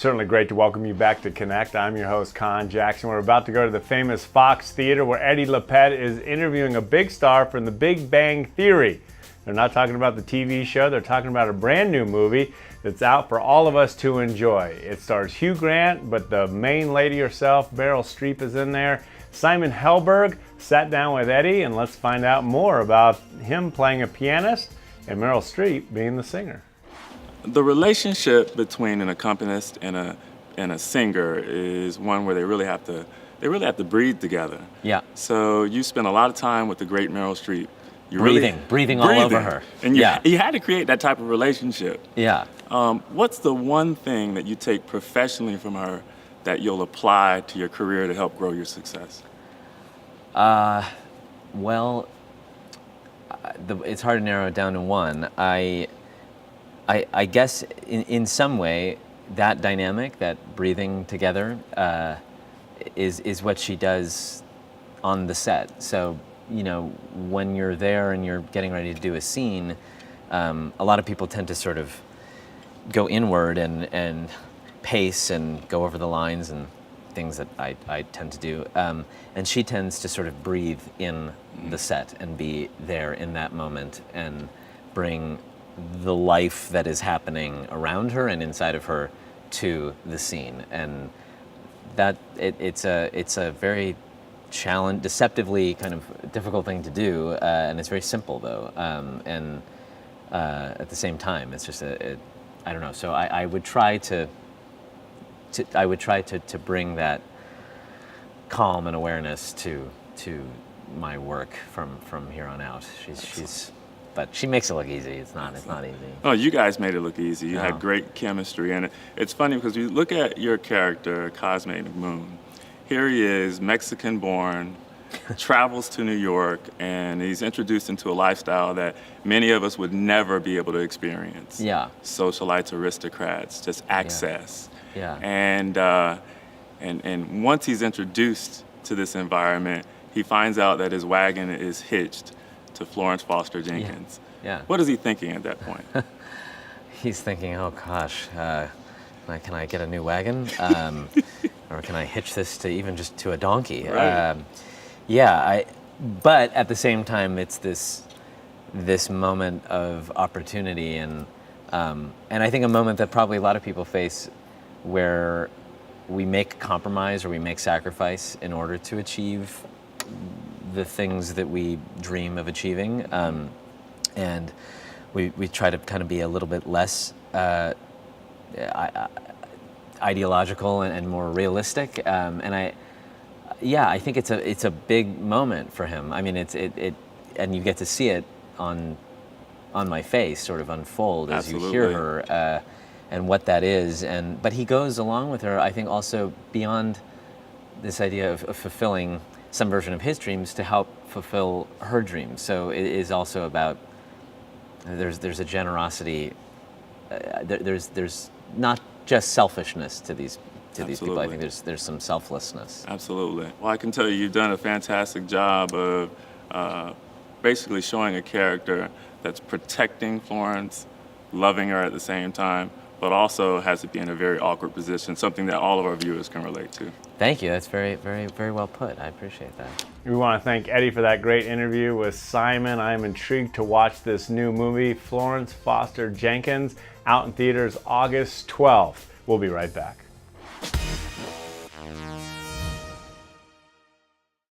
Certainly great to welcome you back to Connect. I'm your host, Con Jackson. We're about to go to the famous Fox Theater where Eddie Lippett is interviewing a big star from The Big Bang Theory. They're not talking about the TV show, they're talking about a brand new movie that's out for all of us to enjoy. It stars Hugh Grant, but the main lady herself, Meryl Streep, is in there. Simon Helberg sat down with Eddie, and let's find out more about him playing a pianist and Meryl Streep being the singer. The relationship between an accompanist and a singer is one where they really have to breathe together. Yeah. So you spend a lot of time with the great Meryl Streep. Breathing all over her. And you had to create that type of relationship. Yeah. What's the one thing that you take professionally from her that you'll apply to your career to help grow your success? Well, it's hard to narrow it down to one. I guess in some way that dynamic, that breathing together, is what she does on the set. So, you know, when you're there and you're getting ready to do a scene, a lot of people tend to sort of go inward and pace and go over the lines and things that I tend to do. And she tends to sort of breathe in the set and be there in that moment and bring the life that is happening around her and inside of her to the scene. And that it's a very deceptively kind of difficult thing to do, and it's very simple though. And at the same time, it's just I don't know. So I would try to bring that calm and awareness to my work from here on out. But she makes it look easy. It's not easy. Oh, you guys made it look easy. You had great chemistry, and it's funny because you look at your character, Cosmic Moon. Here he is, Mexican-born, travels to New York, and he's introduced into a lifestyle that many of us would never be able to experience. Yeah. Socialites, aristocrats, just access. Yeah. And once he's introduced to this environment, he finds out that his wagon is hitched to Florence Foster Jenkins. Yeah. What is he thinking at that point? He's thinking, oh gosh, can I get a new wagon? Or can I hitch this to a donkey? Right. But at the same time, it's this moment of opportunity and I think a moment that probably a lot of people face where we make compromise or we make sacrifice in order to achieve the things that we dream of achieving, and we try to kind of be a little bit less ideological and more realistic, and I think it's a big moment for him. I mean, and you get to see it on my face sort of unfold as Absolutely. you hear her and what that is, but he goes along with her, I think, also beyond this idea of fulfilling some version of his dreams to help fulfill her dreams. So it is also about there's a generosity. There's not just selfishness to these people. I think there's some selflessness. Absolutely. Well, I can tell you've done a fantastic job of basically showing a character that's protecting Florence, loving her at the same time, but also has to be in a very awkward position, something that all of our viewers can relate to. Thank you. That's very, very, very well put. I appreciate that. We want to thank Eddie for that great interview with Simon. I am intrigued to watch this new movie, Florence Foster Jenkins, out in theaters August 12th. We'll be right back.